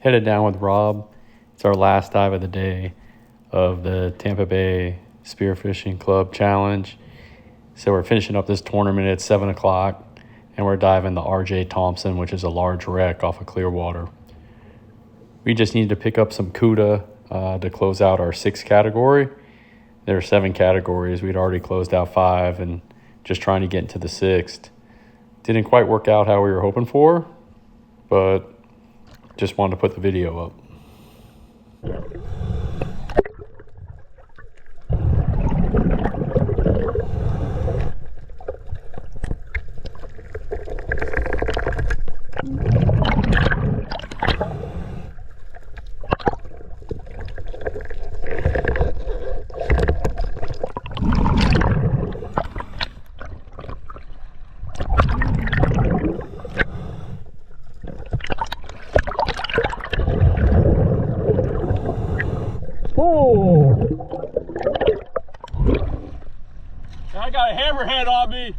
headed down with Rob. It's our last dive of the day of the Tampa Bay Spearfishing Club Challenge. So we're finishing up this tournament at 7 o'clock, and we're diving the R.J. Thompson, which is a large wreck off of Clearwater. We just needed to pick up some CUDA to close out our 6th category. There are 7 categories. We'd already closed out 5 and just trying to get into the 6th. Didn't quite work out how we were hoping for, but just wanted to put the video up. Oh! I got a hammerhead on me.